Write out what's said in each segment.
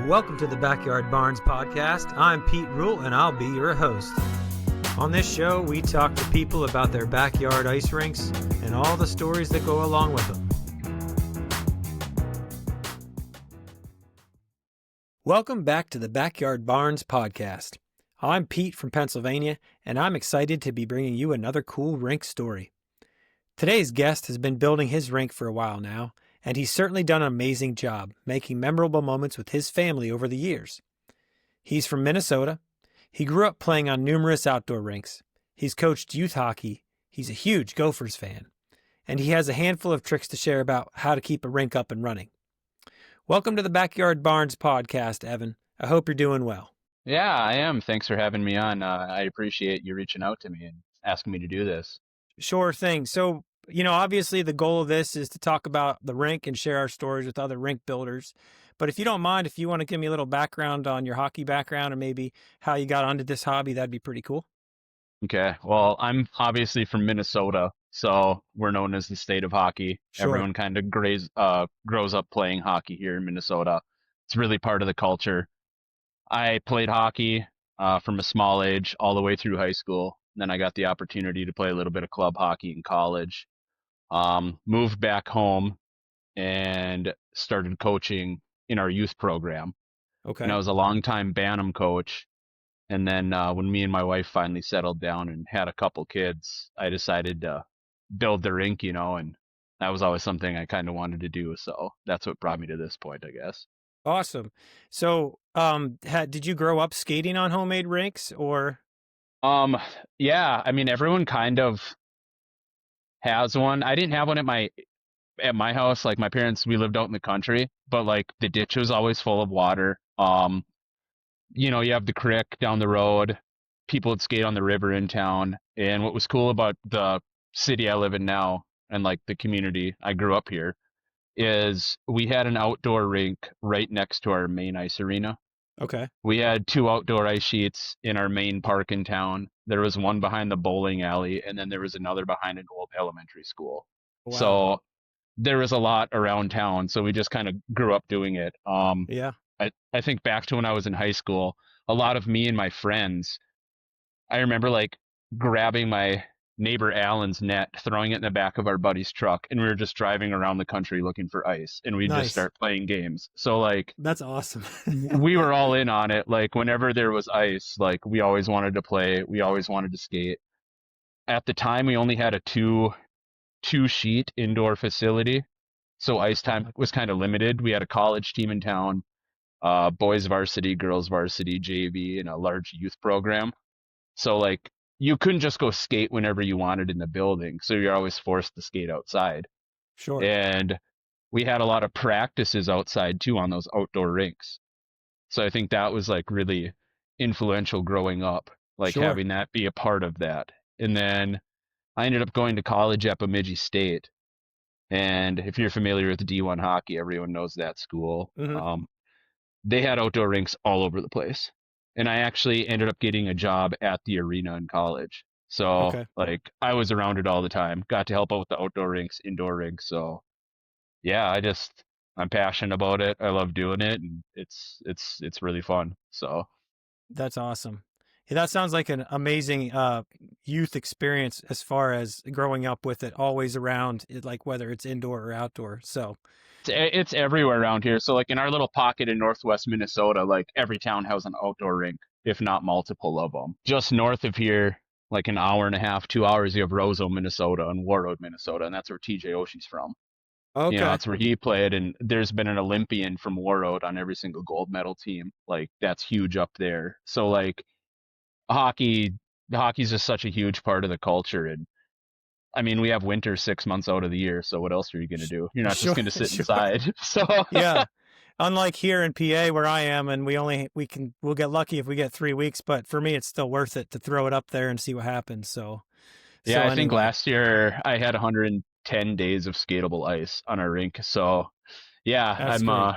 Welcome to the Backyard Barns podcast. I'm Pete Rule and I'll be your host. On this show, we talk to people about their backyard ice rinks and all the stories that go along with them. Welcome back to the Backyard Barns podcast. I'm Pete from Pennsylvania, and I'm excited to be bringing you another cool rink story. Today's guest has been building his rink for a while now, and he's certainly done an amazing job making memorable moments with his family over the years. He's from Minnesota. He grew up playing on numerous outdoor rinks. He's coached youth hockey. He's a huge Gophers fan. And he has a handful of tricks to share about how to keep a rink up and running. Welcome to the Backyard Barns podcast, Evan. I hope you're doing well. Yeah, I am. Thanks for having me on. I appreciate you reaching out to me and asking me to do this. Sure thing. So, obviously the goal of this is to talk about the rink and share our stories with other rink builders. But if you don't mind, if you want to give me a little background on your hockey background or maybe how you got onto this hobby, that'd be pretty cool. Okay. Well, I'm obviously from Minnesota, so we're known as the state of hockey. Sure. Everyone kind of grows up playing hockey here in Minnesota. It's really part of the culture. I played hockey from a small age all the way through high school. Then I got the opportunity to play a little bit of club hockey in college. Moved back home and started coaching in our youth program. Okay. And I was a longtime Bantam coach. And then when me and my wife finally settled down and had a couple kids, I decided to build the rink, and that was always something I kind of wanted to do. So that's what brought me to this point, I guess. Awesome. So, did you grow up skating on homemade rinks or? Yeah, I mean, everyone kind of has one. I didn't have one at my house. Like my parents, we lived out in the country, but like the ditch was always full of water. You have the creek down the road. People would skate on the river in town. And what was cool about the city I live in now and like the community I grew up here is we had an outdoor rink right next to our main ice arena. Okay. We had 2 outdoor ice sheets in our main park in town. There was one behind the bowling alley, and then there was another behind an old elementary school. Wow. So there was a lot around town. So we just kind of grew up doing it. Yeah. I think back to when I was in high school, a lot of me and my friends, I remember like grabbing my neighbor Alan's net, throwing it in the back of our buddy's truck, and we were just driving around the country looking for ice, and we'd Nice. just start playing games. So like That's awesome. we were all in on it. Like whenever there was ice, like we always wanted to play, we always wanted to skate. At the time, we only had a two sheet indoor facility, so ice time was kind of limited. We had a college team in town, boys varsity, girls varsity, JV, and a large youth program. So like you couldn't just go skate whenever you wanted in the building. So you're always forced to skate outside. Sure. And we had a lot of practices outside too on those outdoor rinks. So I think that was like really influential growing up, like Sure. having that be a part of that. And then I ended up going to college at Bemidji State. And if you're familiar with D1 hockey, everyone knows that school. Mm-hmm. They had outdoor rinks all over the place. And I actually ended up getting a job at the arena in college. So Okay. like I was around it all the time, got to help out with the outdoor rinks, indoor rinks. So yeah, I'm passionate about it. I love doing it, and it's really fun. So That's awesome. Yeah, that sounds like an amazing youth experience as far as growing up with it, always around, like whether it's indoor or outdoor. So it's everywhere around here. So like in our little pocket in northwest Minnesota, like every town has an outdoor rink, if not multiple of them. Just north of here, like an hour and a half, 2 hours, you have Roseau, Minnesota, and Warroad, Minnesota, and that's where TJ Oshie's from. okay. That's where he played, and there's been an Olympian from Warroad on every single gold medal team. Like that's huge up there. So like hockey's just such a huge part of the culture. And I mean, we have winter 6 months out of the year, so what else are you going to do? You're not Sure, just going to sit sure. inside. So Yeah. Unlike here in PA where I am, and we'll get lucky if we get 3 weeks, but for me, it's still worth it to throw it up there and see what happens. yeah, I think anyway. last year I had 110 days of skatable ice on our rink. So yeah, That's great.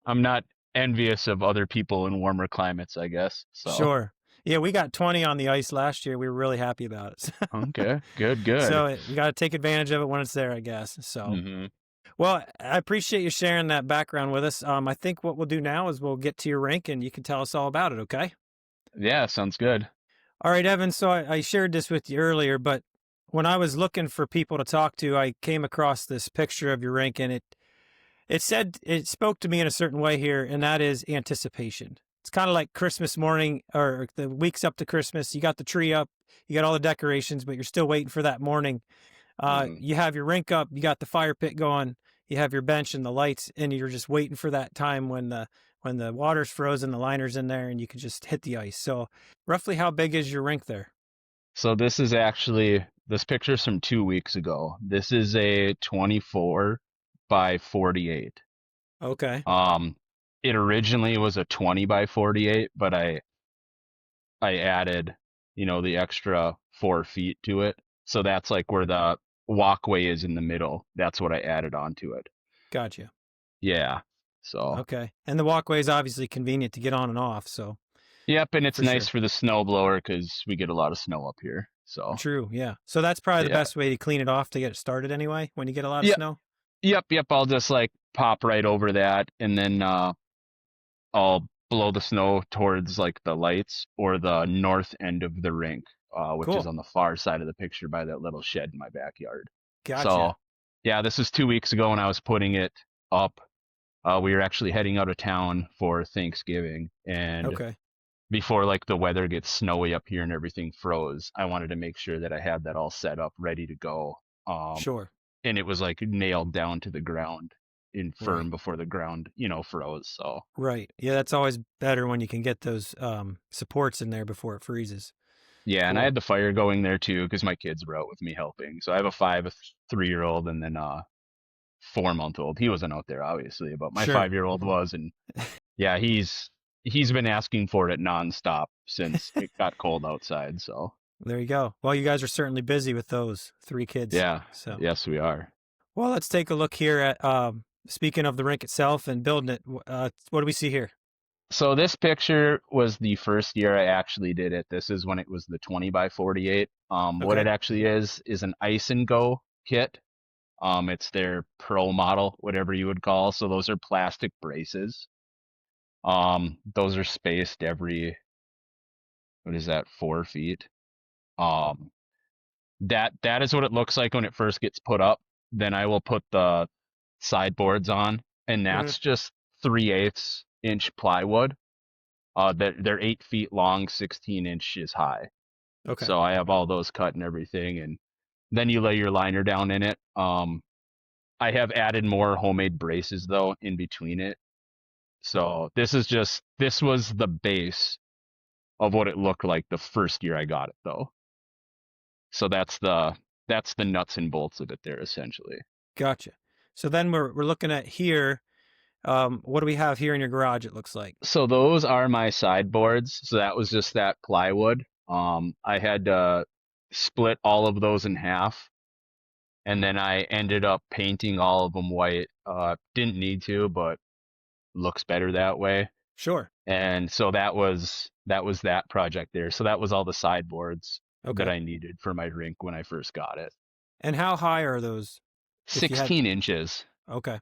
I'm not envious of other people in warmer climates, I guess. So Sure. Yeah, we got 20 on the ice last year. We were really happy about it. okay, good. So you got to take advantage of it when it's there, I guess. So Mm-hmm. Well, I appreciate you sharing that background with us. I think what we'll do now is we'll get to your rink and you can tell us all about it, okay? Yeah, sounds good. All right, Evan. So I shared this with you earlier, but when I was looking for people to talk to, I came across this picture of your rink and it spoke to me in a certain way here, and that is anticipation. It's kind of like Christmas morning or the weeks up to Christmas. You got the tree up, you got all the decorations, but you're still waiting for that morning. Hmm. You have your rink up, you got the fire pit going, you have your bench and the lights, and you're just waiting for that time when the water's frozen, the liner's in there, and you can just hit the ice. So, roughly, how big is your rink there? So this picture's from 2 weeks ago. This is a 24 by 48. Okay, Um, it originally was a 20 by 48, but I added, the extra 4 feet to it. So that's like where the walkway is in the middle. That's what I added onto it. gotcha. Yeah. So, Okay, and the walkway is obviously convenient to get on and off. So, yep. And it's for nice sure. for the snow blower because we get a lot of snow up here. So, True, yeah. So that's probably the yeah. best way to clean it off to get it started anyway, when you get a lot of Yep. snow. Yep. I'll just like pop right over that and then I'll blow the snow towards like the lights or the north end of the rink, which is Cool. on the far side of the picture by that little shed in my backyard. So, Gotcha. yeah, this was 2 weeks ago when I was putting it up. We were actually heading out of town for Thanksgiving, and Okay. before like the weather gets snowy up here and everything froze, I wanted to make sure that I had that all set up, ready to go. Um, Sure. and it was like nailed down to the ground in Right. firm before the ground, froze. So, Right. Yeah, that's always better when you can get those supports in there before it freezes. yeah, and I Cool. had the fire going there too because my kids were out with me helping. So I have a 3-year-old, and then a 4-month old. He wasn't out there obviously, but my Sure. 5-year-old was, and yeah, he's been asking for it nonstop since it got cold outside. So There you go. Well, you guys are certainly busy with those three kids. yeah, So, yes we are. well, let's take a look here at speaking of the rink itself and building it. What do we see here? So this picture was the first year I actually did it. This is when it was the 20 by 48. What it Okay. actually is an ice and go kit. It's their pro model, whatever you would call. So those are plastic braces. Those are spaced every, what is that, 4 feet. Um, that is what it looks like when it first gets put up. Then I will put the sideboards on, and Hmm. that's just 3/8 inch plywood. They're 8 feet long, 16 inches high. Okay. So I have all those cut and everything, and then you lay your liner down in it. I have added more homemade braces though in between it. So this was the base of what it looked like the first year I got it though. So that's the nuts and bolts of it there essentially. Gotcha. So then we're looking at here. What do we have here in your garage? It looks like. So those are my sideboards. So that was just that plywood. I had to split all of those in half, and then I ended up painting all of them white. Didn't need to, but looks better that way. Sure. And so that project there. So that was all the sideboards that Okay. I needed for my rink when I first got it. And how high are those? If you had. 16 inches. Okay.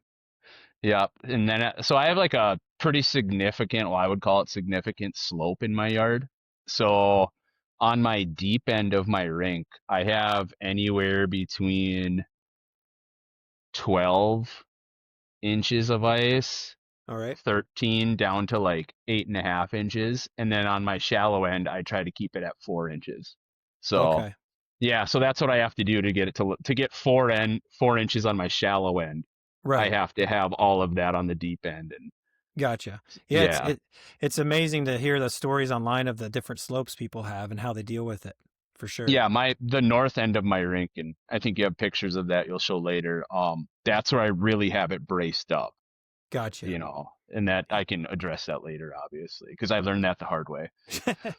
Yep. And then, so I have like a pretty significant, well, I would call it significant slope in my yard. So on my deep end of my rink, I have anywhere between 12 inches of ice, All right. 13 down to like 8.5 inches. And then on my shallow end, I try to keep it at 4 inches. So Okay. yeah, so that's what I have to do to get it to get 4 inches on my shallow end. I Right. have to have all of that on the deep end. And Gotcha. Yeah, yeah, it's amazing to hear the stories online of the different slopes people have and how they deal with it, for sure. yeah, the north end of my rink, and I think you have pictures of that you'll show later. That's where I really have it braced up, Gotcha. and that I can address that later, obviously, because I learned that the hard way.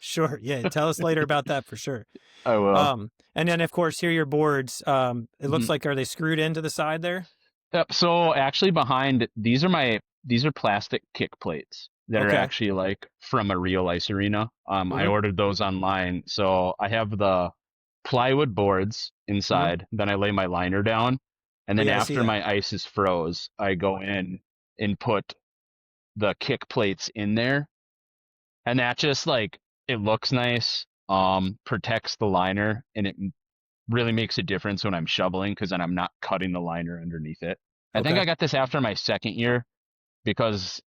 Sure. Yeah. Tell us later about that for sure. I will. And then of course here are your boards. It looks Mhm. like are they screwed into the side there? Yep. So actually, behind these are plastic kick plates that are Okay. actually like from a real ice arena. I Mm-hmm. ordered those online, so I have the plywood boards Mm-hmm. inside. Then I lay my liner down, And then Yeah, I see after that. my ice is froze, I go in and put the kick plates in there. And that just like, it looks nice, protects the liner, and it really makes a difference when I'm shoveling because then I'm not cutting the liner underneath it. I think Okay. I got this after my second year because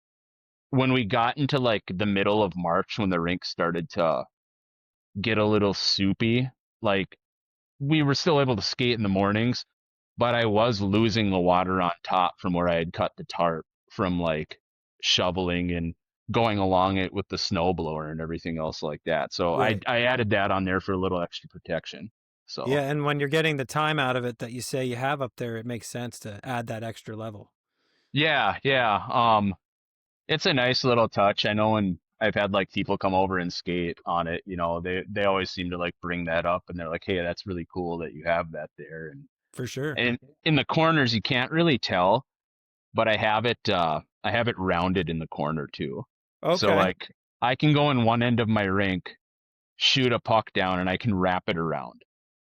when we got into like the middle of March when the rink started to get a little soupy, like we were still able to skate in the mornings, but I was losing the water on top from where I had cut the tarp from like shoveling and going along it with the snow blower and everything else like that. So Right. I added that on there for a little extra protection. So Yeah, and when you're getting the time out of it that you say you have up there, it makes sense to add that extra level. yeah, yeah. It's a nice little touch. I know when I've had like people come over and skate on it, they always seem to like bring that up and they're like, "Hey, that's really cool that you have that there." For sure. And in the corners you can't really tell, but I have it rounded in the corner too. So Okay. like I can go in one end of my rink, shoot a puck down and I can wrap it around.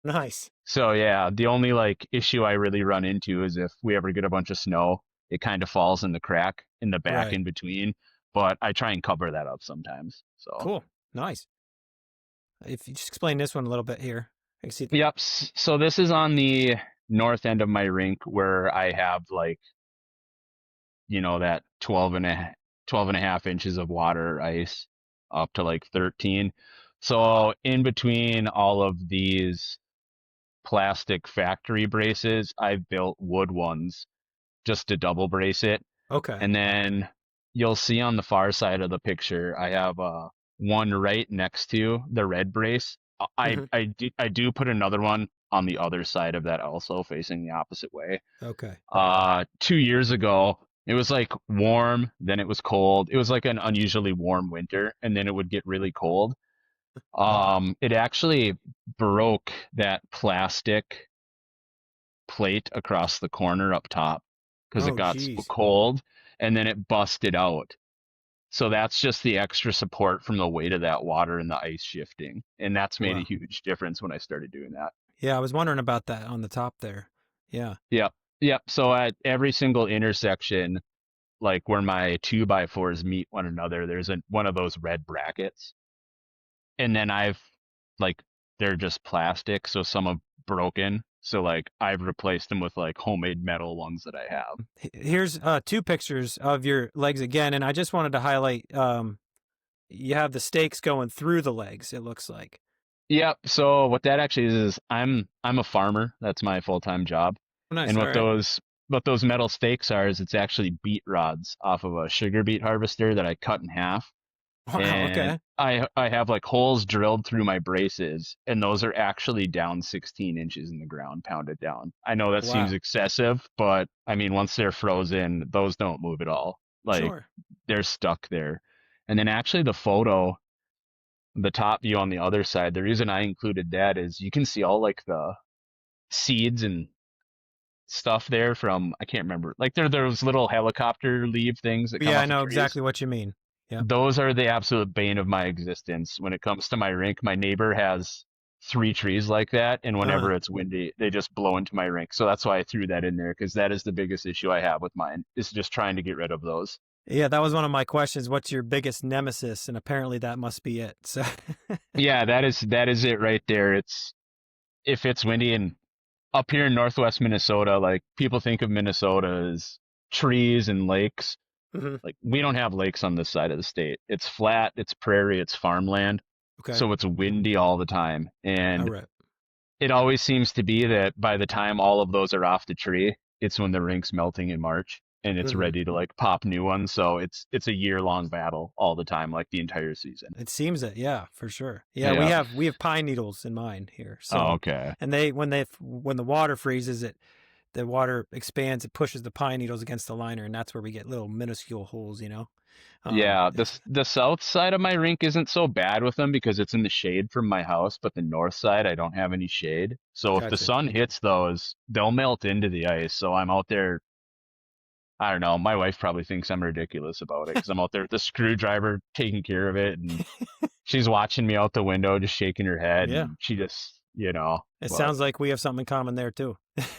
Nice. So yeah, the only like issue I really run into is if we ever get a bunch of snow, it kind of falls in the crack in the back Right. in between, but I try and cover that up sometimes. So Cool. Nice. If you just explain this one a little bit here, I can see. yep. So this is on the north end of my rink where I have like, that 12 and a half inches of water ice up to like 13. So in between all of these plastic factory braces, I've built wood ones just to double brace it. Okay. And then you'll see on the far side of the picture, I have one right next to the red brace. Hmm. I do put another one on the other side of that also facing the opposite way. Okay. 2 years ago, it was like warm, then it was cold. It was like an unusually warm winter, and then it would get really cold. It actually broke that plastic plate across the corner up top because it Oh, got so geez. cold, and then it busted out. So that's just the extra support from the weight of that water and the ice shifting, and that's made a Wow. huge difference when I started doing that. Yeah, I was wondering about that on the top there. Yeah. Yep. Yep. So at every single intersection, like where my 2x4s meet one another, there's one of those red brackets. And then like, they're just plastic. So some have broken. So like I've replaced them with like homemade metal ones that I have. Here's two pictures of your legs again, and I just wanted to highlight you have the stakes going through the legs, it looks like. Yep. So what that actually is I'm a farmer. That's my full-time job. Oh, nice. And All right. what those metal stakes are is it's actually beet rods off of a sugar beet harvester that I cut in half. Wow. And Okay. I have like holes drilled through my braces, and those are actually down 16 inches in the ground, pounded down. I know that seems Wow. excessive, but I mean, once they're frozen, those don't move at all. Like Sure. they're stuck there. And then actually the top view on the other side, the reason I included that is you can see all like the seeds and stuff there from, I can't remember, like there those little helicopter leaf things that come Yeah, I off of know trees. exactly what you mean. Yep. Those are the absolute bane of my existence when it comes to my rink. My neighbor has 3 trees like that, and Uh, whenever it's windy, they just blow into my rink. So that's why I threw that in there because that is the biggest issue I have with mine is just trying to get rid of those. yeah, that was one of my questions. What's your biggest nemesis? And apparently that must be it. So, Yeah, that is it right there. It's if it's windy and up here in northwest Minnesota, like people think of Minnesota as trees and lakes. mhm. Like we don't have lakes on this side of the state. It's flat, it's prairie, it's farmland. Okay. So it's windy all the time. All And right. it always seems to be that by the time all of those are off the tree, it's when the rink's melting in March and it's Hmm. ready to like pop new ones. So it's a year-long battle all the time, like the entire season. It seems it. Yeah, for sure. Yeah, we Yeah. have pine needles in mine here. Oh, So, okay. and when the water freezes, the water expands, it pushes the pine needles against the liner, and that's where we get little minuscule holes. Yeah, It's the south side of my rink isn't so bad with them because it's in the shade from my house, but the north side I don't have any shade. So if the gotcha. sun hits those, they'll melt into the ice. So I'm out there. I don't know. My wife probably thinks I'm ridiculous about it because I'm out there with the screwdriver taking care of it, and she's watching me out the window, just shaking her head, Yeah, and she just, it but sounds like we have something in common there too.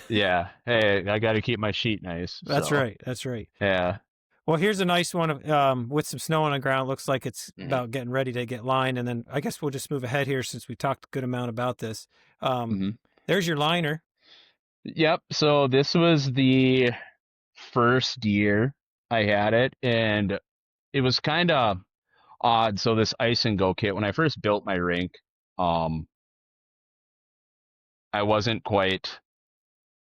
Yeah. Hey, I got to keep my sheet nice. That's So, right. That's right. yeah. Well, here's a nice one with some snow on the ground. Looks like it's hmm about getting ready to get lined. And then I guess we'll just move ahead here since we talked a good amount about this. Um, hmm there's your liner. Yep. So this was the first year I had it, and it was kind of odd. So this ice and go kit, when I first built my rink, um, I wasn't quite,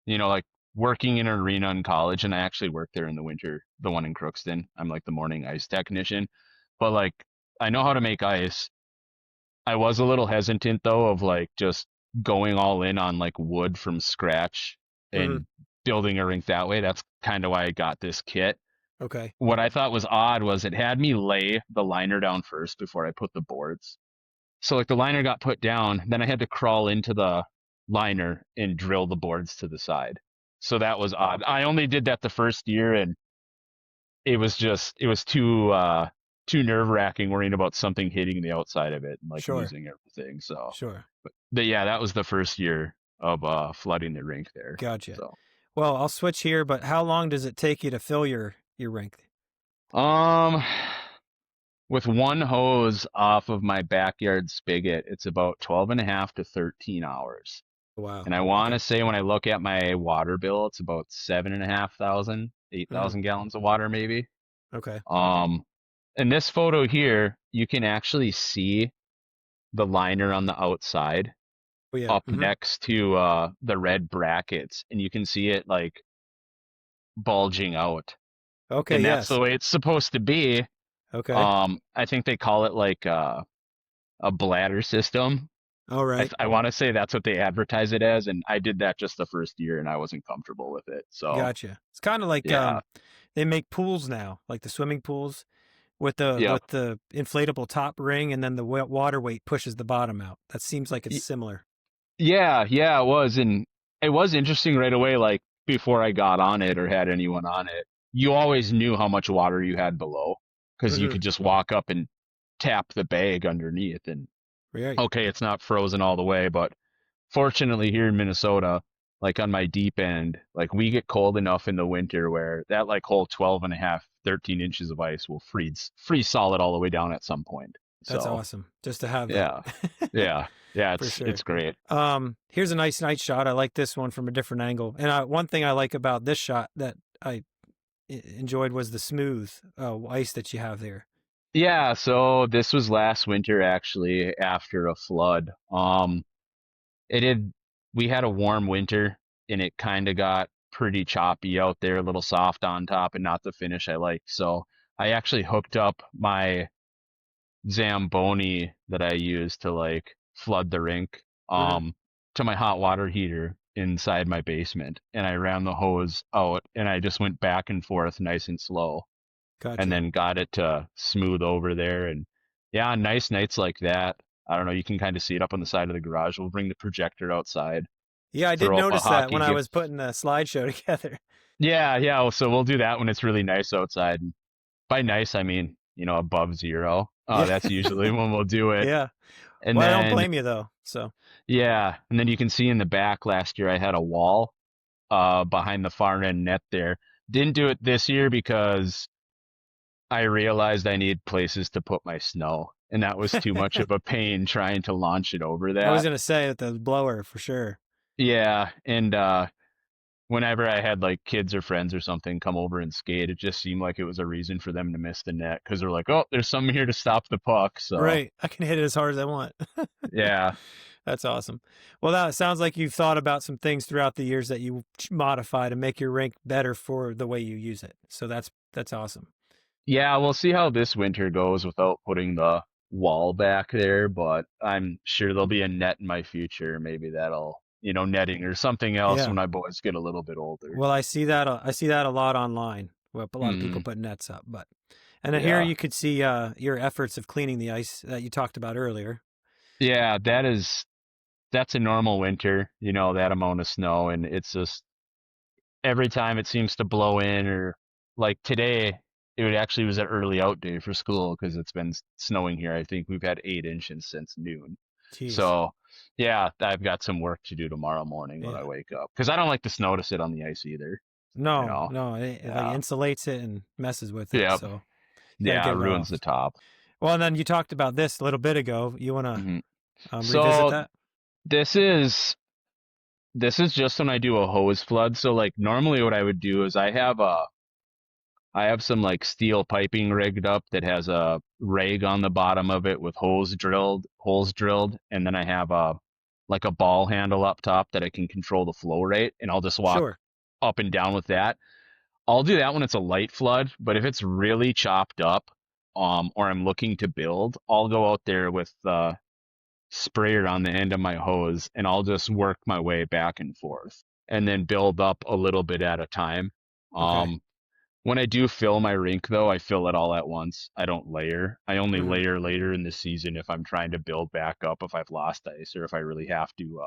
like working in an arena in college, and I actually worked there in the winter, the one in Crookston. I'm like the morning ice technician, but like I know how to make ice. I was a little hesitant though of like just going all in on like wood from scratch Hmm. and building a rink that way. That's kind of why I got this kit. Okay. What I thought was odd was it had me lay the liner down first before I put the boards. So like the liner got put down, then I had to crawl into the liner and drill the boards to the side. So that was odd. I only did that the first year, and it was too nerve wracking worrying about something hitting the outside of it and like Sure. losing everything. So Sure. yeah, that was the first year of flooding the rink there. Gotcha. So Well, I'll switch here, but how long does it take you to fill your rink? um with one hose off of my backyard spigot, it's about 12 and a half to 13 hours. Wow. And I want Okay. to say when I look at my water bill, it's about 7,500, eight Hmm. thousand gallons of water maybe. Okay. Um, in this photo here, you can actually see the liner on the outside Oh yeah. up Hmm. next to the red brackets, and you can see it like bulging out. Okay. And that's the Yes. way it's supposed to be. Okay. I think they call it like a bladder system. All right. I want to say that's what they advertise it as, and I did that just the first year, and I wasn't comfortable with it. So Gotcha. It's kind of like yeah, they make pools now, like the swimming pools yep. with the inflatable top ring, and then the water weight pushes the bottom out. That seems like it's Y- similar. yeah, it was, and it was interesting right away. Like before I got on it or had anyone on it, you always knew how much water you had below because you Hmm. could just walk up and tap the bag underneath, and Right. okay, it's not frozen all the way, but fortunately here in Minnesota, like on my deep end, like we get cold enough in the winter where that like whole 12 and a half, 13 inches of ice will freeze solid all the way down at some point. That's So awesome. Just to have that. yeah, yeah, For it's sure. great. Here's a nice night shot. I like this one from a different angle. And one thing I like about this shot that enjoyed was the smooth ice that you have there. Yeah, so this was last winter actually after a flood. It had we had a warm winter and it kind of got pretty choppy out there, a little soft on top and not the finish I liked. So I actually hooked up my Zamboni that I use to like flood the rink Hmm. to my hot water heater inside my basement, and I ran the hose out and I just went back and forth nice and slow and Gotcha. then got it to smooth over there. And yeah, on nice nights like that, I don't know, you can kind of see it up on the side of the garage. We'll bring the projector outside, Yeah, I did throw up a notice that when hockey I game. was putting the slideshow together. Yeah, so we'll do that when it's really nice outside. And by nice I mean, above zero. Yeah. That's usually when we'll do it. Yeah. And Well, I don't then blame you though. So, yeah, and then you can see in the back last year I had a wall behind the far end net there. Didn't do it this year because I realized I need places to put my snow, and that was too much of a pain trying to launch it over I was that. going to say with the blower for sure. Yeah, and whenever I had like kids or friends or something come over and skate, it just seemed like it was a reason for them to miss the net because they're like, "Oh, there's someone here to stop the puck." So, Right. I can hit it as hard as I want. yeah. That's awesome. Well, that sounds like you've thought about some things throughout the years that you modify to make your rink better for the way you use it. So that's awesome. Yeah, we'll see how this winter goes without putting the wall back there, but I'm sure there'll be a net in my future. Maybe that'll, netting or something else when Yeah. my boys get a little bit older. Well, I see that a lot online. Well, a lot of people Hmm. put nets up, but and then here Yeah. you could see your efforts of cleaning the ice that you talked about earlier. Yeah, that's a normal winter, that amount of snow, and it's just every time it seems to blow in, or like today it actually was an early out day for school because it's been snowing here. I think we've had 8 inches since noon. Jeez. So, yeah, I've got some work to do tomorrow morning when I Yeah. wake up because I don't like the snow to sit on the ice either. You No, know? no, it like Yeah. insulates it and messes with it, Yep. so you got to Yeah. get it Ruins off. the top. Well, and then you talked about this a little bit ago. You want to hmm revisit So that? this is this is just when I do a hose flood. So like normally what I would do is I have some like steel piping rigged up that has a rag on the bottom of it with holes drilled, and then I have a like a ball handle up top that I can control the flow rate, and I'll just walk Sure. up and down with that. I'll do that when it's a light flood, but if it's really chopped up, or I'm looking to build, I'll go out there with the sprayer on the end of my hose, and I'll just work my way back and forth, and then build up a little bit at a time. Okay. Um, when I do fill my rink, though, I fill it all at once. I don't layer. I only Hmm. layer later in the season if I'm trying to build back up, if I've lost ice, or if I really have to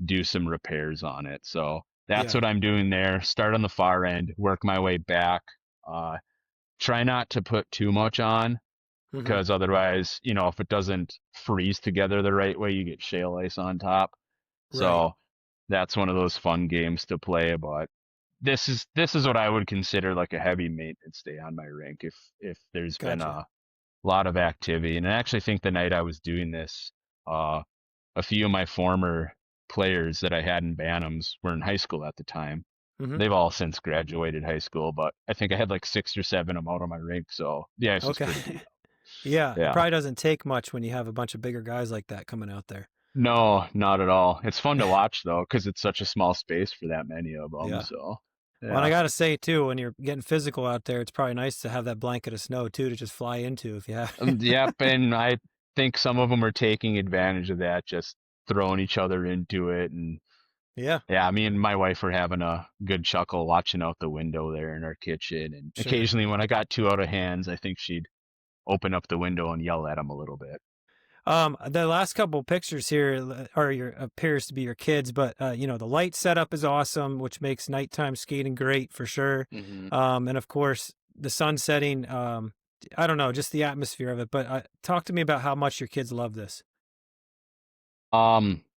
do some repairs on it. So that's Yeah. what I'm doing there. Start on the far end, work my way back. Uh, Try not to put too much on Hmm. because otherwise, if it doesn't freeze together the right way, you get shale ice on top. Right. So that's one of those fun games to play. But this is what I would consider like a heavy maintenance day on my rink if there's been Gotcha. a lot of activity. And I actually think the night I was doing this, uh, a few of my former players that I had in Bantams were in high school at the time. Hmm. They've all since graduated high school, but I think I had like 6 or 7 of them out on my rink, so the ice was Okay. pretty beat up. Yeah. It Yeah. probably doesn't take much when you have a bunch of bigger guys like that coming out there. No, not at all. It's fun to watch though, because it's such a small space for that many of them. Yeah. So, Well, and I yeah. gotta say too, when you're getting physical out there, it's probably nice to have that blanket of snow too to just fly into if you have. Yep, and I think some of them are taking advantage of that, just throwing each other into it. And Yeah. yeah, me and my wife were having a good chuckle watching out the window there in our kitchen. And Sure. occasionally, when I got too out of hands, I think she'd open up the window and yell at them a little bit. The last couple pictures here are your appears to be your kids, but the light setup is awesome, which makes nighttime skating great for sure. hmm And of course the sun setting. I don't know, just the atmosphere of it. But talk to me about how much your kids love this.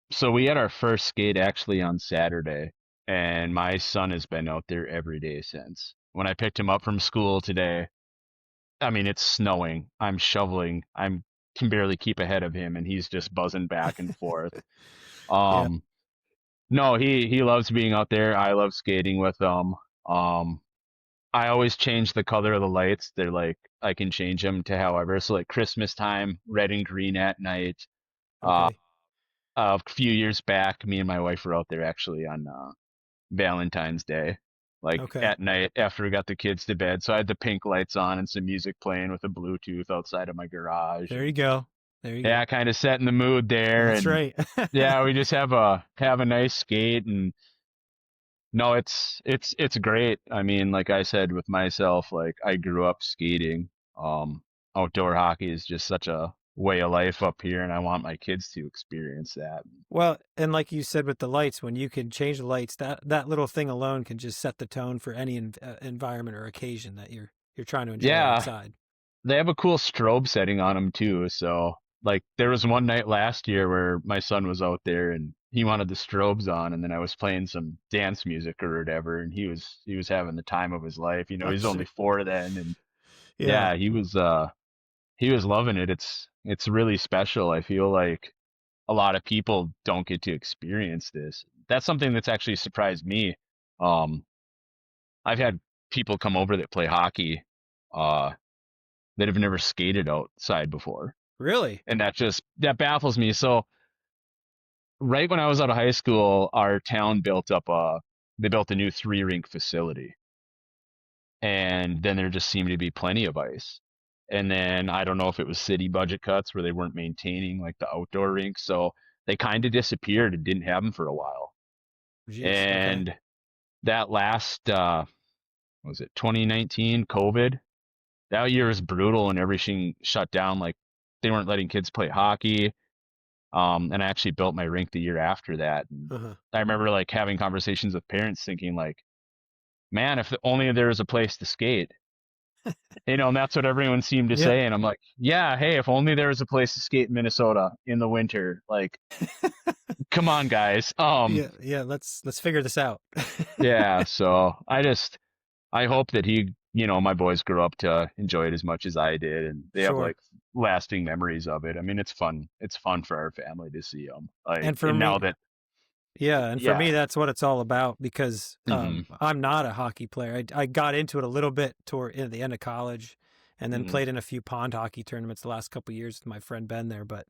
So we had our first skate actually on Saturday, and my son has been out there every day since. When I picked him up from school today, I mean, it's snowing. I'm shoveling. I can barely keep ahead of him, and he's just buzzing back and forth. Yeah. Um, no, he loves being out there. I love skating with him. Um, I always change the color of the lights. They're like I can change them to however. So like Christmas time, red and green at night. Uh, Okay. a few years back, me and my wife were out there actually on Valentine's Day, like Okay. at night after we got the kids to bed. So I had the pink lights on and some music playing with a Bluetooth outside of my garage, There you and go. There you go. yeah, kind of setting the mood there. That's And right. yeah, we just have a nice skate. And no, it's great. I mean, like I said with myself, like I grew up skating. Um, Outdoor hockey is just such a way of life up here, and I want my kids to experience that. Well, and like you said with the lights, when you can change the lights, that little thing alone can just set the tone for any environment or occasion that you're trying to enjoy Yeah, outside. they have a cool strobe setting on them too. So like there was one night last year where my son was out there and he wanted the strobes on, and then I was playing some dance music or whatever, and he was having the time of his life. I'm He's only sure. 4 then, and Yeah. yeah, he was loving it. It's really special. I feel like a lot of people don't get to experience this. That's something that's actually surprised me. Um, I've had people come over that play hockey, uh, that have never skated outside before, Really? and that baffles me. So right when I was out of high school, our town they built a new 3 rink facility, and then there just seemed to be plenty of ice. And then I don't know if it was city budget cuts where they weren't maintaining like the outdoor rinks, so they kind of disappeared and didn't have them for a while. Jeez. Okay. And that last was it 2019 COVID? That year was brutal and everything shut down. Like they weren't letting kids play hockey. And I actually built my rink the year after that. And Uh-huh. I remember like having conversations with parents thinking like, man, if only there was a place to skate. And that's what everyone seemed to Yeah. say. And I'm like, yeah, hey, if only there was a place to skate in Minnesota in the winter. Like, come on, guys. Yeah, yeah, let's figure this out. Yeah. So I hope that my boys grow up to enjoy it as much as I did, and they have Sure. like lasting memories of it. I mean, it's fun. It's fun for our family to see them. Like, And for and now me, that, yeah, and for yeah. me, that's what it's all about because Hmm. I'm not a hockey player. I got into it a little bit toward in the end of college, and then Hmm. played in a few pond hockey tournaments the last couple of years with my friend Ben there. But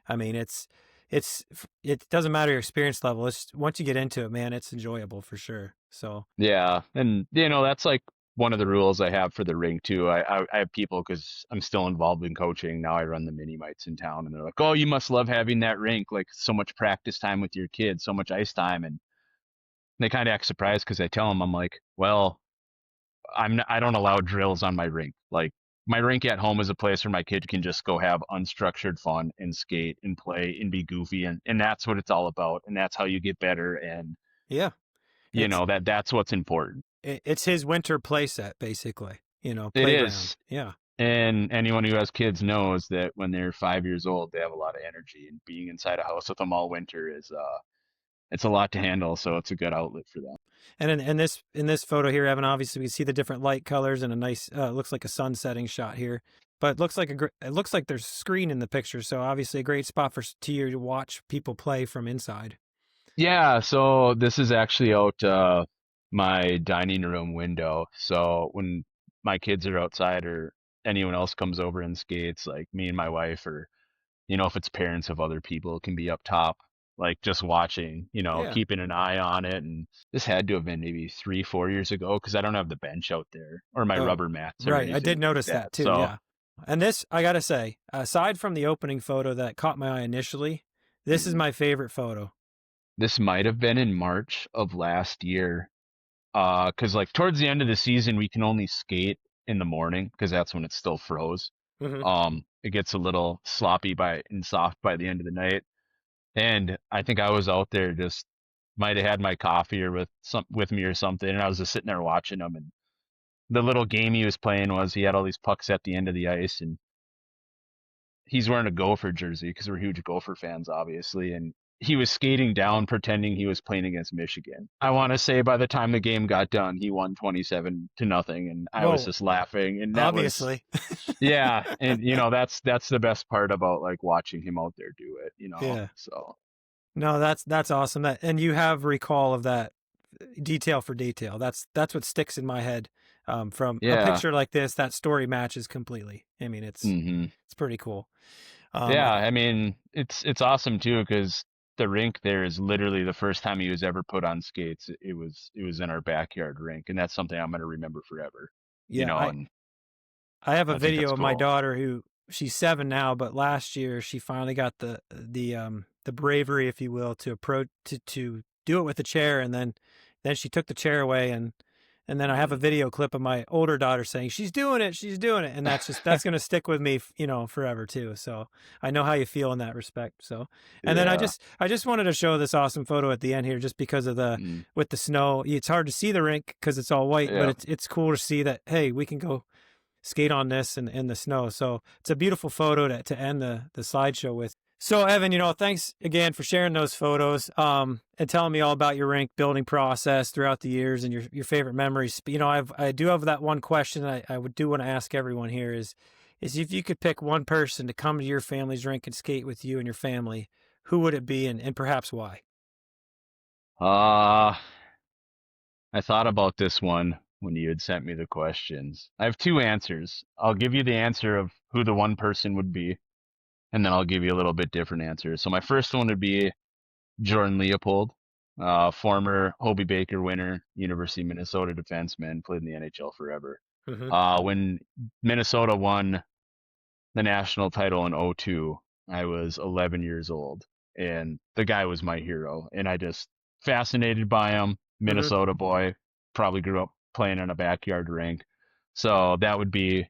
I mean, it doesn't matter your experience level. It's once you get into it, man, it's enjoyable for sure. So Yeah, and that's like one of the rules I have for the rink too. I have people because I'm still involved in coaching now. I run the mini mites in town, and they're like, "Oh, you must love having that rink, like so much practice time with your kids, so much ice time." And they kind of act surprised because I tell them, I'm like, "Well, I don't allow drills on my rink. Like my rink at home is a place where my kid can just go have unstructured fun and skate and play and be goofy, and that's what it's all about, and that's how you get better, and yeah, it's that's what's important." it's his winter play set basically. It Playground. is. Yeah. And anyone who has kids knows that when they're 5 years old, they have a lot of energy, and being inside a house with them all winter is it's a lot to handle. So it's a good outlet for them. And in this photo here, Evan, obviously we see the different light colors and a nice looks like a sun setting shot here. But it looks like there's a screen in the picture, so obviously a great spot for to you to watch people play from inside. Yeah. So this is actually out my dining room window. So when my kids are outside or anyone else comes over and skates, like me and my wife, or if it's parents of other people, can be up top, like just watching, Yeah. keeping an eye on it. And this had to have been maybe 3, 4 years ago because I don't have the bench out there or my Oh, rubber mats or right. I anything did like notice that. that too. So Yeah. And this, I gotta say, aside from the opening photo that caught my eye initially, this is mhm. my favorite photo. This might have been in March of last year. Because like towards the end of the season, we can only skate in the morning because that's when it's still froze. Hmm. It gets a little sloppy and soft by the end of the night. And I think I was out there just might have had my coffee or with me or something, and I was just sitting there watching him. And the little game he was playing was he had all these pucks at the end of the ice, and he's wearing a Gopher jersey because we're huge Gopher fans, obviously. And he was skating down, pretending he was playing against Michigan. I want to say by the time the game got done, he won 27-0, and I was Well, just laughing. And that was, obviously. yeah, and that's the best part about like watching him out there do it. Yeah. So No, that's awesome. And you have recall of that detail for detail. That's what sticks in my head. From a yeah. picture like this, that story matches completely. I mean, Hmm. it's pretty cool. Yeah, I, I mean, it's awesome too because the rink there is literally the first time he was ever put on skates. It was in our backyard rink, and that's something I'm gonna remember forever. yeah, And I have a I think that's video of my cool. daughter who she's 7 now, but last year she finally got the bravery, if you will, to approach to do it with the chair, and then she took the chair away, and then I have a Mhm. video clip of my older daughter saying she's doing it, and that's gonna stick with me, forever too. So I know how you feel in that respect. So, and then Yeah. I just wanted to show this awesome photo at the end here, just because of the Mm. with the snow. It's hard to see the rink because it's all white, but Yeah. it's cool to see that hey, we can go skate on this in the snow. So it's a beautiful photo to end the slideshow with. So Evan, thanks again for sharing those photos, and telling me all about your rink building process throughout the years and your favorite memories. I do have that one question I would do want to ask everyone here is if you could pick one person to come to your family's rink and skate with you and your family, who would it be and perhaps why? Uh, I thought about this one when you had sent me the questions. I have two answers. I'll give you the answer of who the one person would be, and then I'll give you a little bit different answer. So my first one would be Jordan Leopold, former Hobie Baker winner, University of Minnesota defenseman, played in the NHL forever. Hmm. When Minnesota won the national title in '02, I was 11 years old, and the guy was my hero, and I just fascinated by him. Hmm. Minnesota boy, probably grew up playing in a backyard rink, so that would be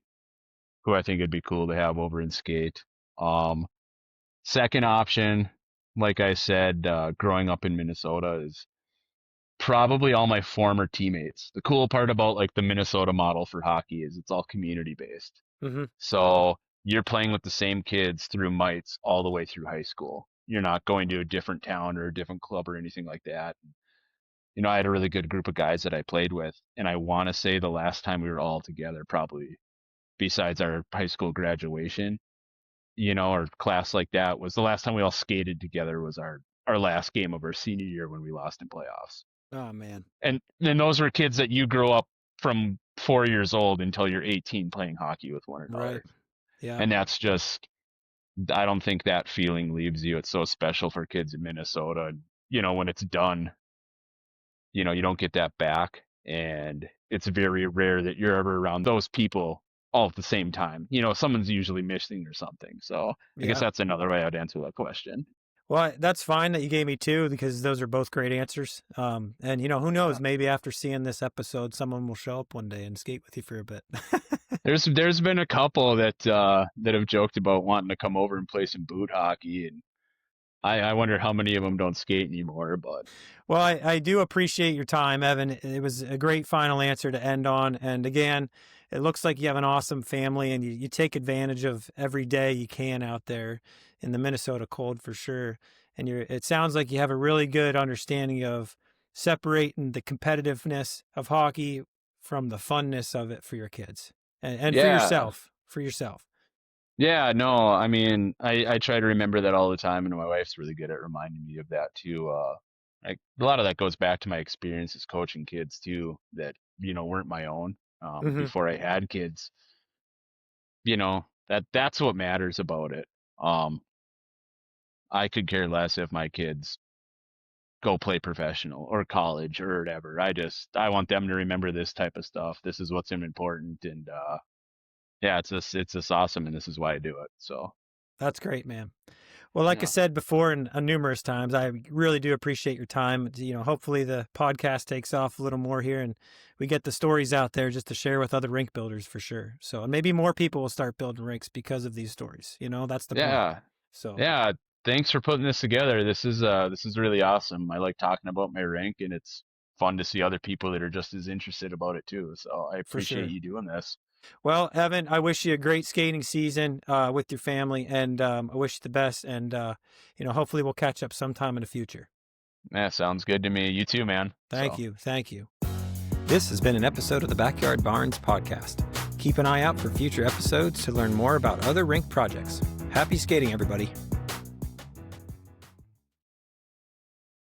who I think it'd be cool to have over and skate. Um, Second option, like I said, growing up in Minnesota is probably all my former teammates. The cool part about like the Minnesota model for hockey is it's all community based. Mm-hmm. So you're playing with the same kids through mites all the way through high school. You're not going to a different town or a different club or anything like that. I had a really good group of guys that I played with, and I want to say the last time we were all together, probably besides our high school graduation, or class like that, was the last time we all skated together was our last game of our senior year when we lost in playoffs. Oh man. And then those were kids that you grew up from 4 years old until you're 18 playing hockey with one Right. another. Yeah. And that's just, I don't think that feeling leaves you. It's so special for kids in Minnesota. When it's done, you don't get that back. And it's very rare that you're ever around those people all at the same time. Someone's usually missing or something. So I guess Yeah. that's another way I'd answer that question. Well, that's fine that you gave me two because those are both great answers. And who knows? Yeah. Maybe after seeing this episode, someone will show up one day and skate with you for a bit. There's been a couple that have joked about wanting to come over and play some boot hockey, and I wonder how many of them don't skate anymore. But Well, I do appreciate your time, Evan. It was a great final answer to end on. And again, it looks like you have an awesome family and you take advantage of every day you can out there in the Minnesota cold for sure. And it sounds like you have a really good understanding of separating the competitiveness of hockey from the funness of it for your kids and for yeah, yourself, for yourself. yeah, no, I mean, I try to remember that all the time, and my wife's really good at reminding me of that too. Like a lot of that goes back to my experiences coaching kids too, that weren't my own Mm-hmm. before I had kids. That's what matters about it. Um, I could care less if my kids go play professional or college or whatever. I want them to remember this type of stuff. This is what's important, and yeah, it's just awesome, and this is why I do it. So That's great, man. Well, like I yeah, said before and numerous times, I really do appreciate your time. Hopefully the podcast takes off a little more here and we get the stories out there just to share with other rink builders for sure. So, and maybe more people will start building rinks because of these stories. That's the point. yeah, So, yeah. Thanks for putting this together. This is really awesome. I like talking about my rank, and it's fun to see other people that are just as interested about it too. So I for appreciate sure. you doing this. Well, Evan, I wish you a great skating season with your family and I wish you the best. And, hopefully we'll catch up sometime in the future. Yeah, sounds good to me. You too, man. Thank So. you. Thank you. This has been an episode of the Backyard Barns podcast. Keep an eye out for future episodes to learn more about other rink projects. Happy skating, everybody.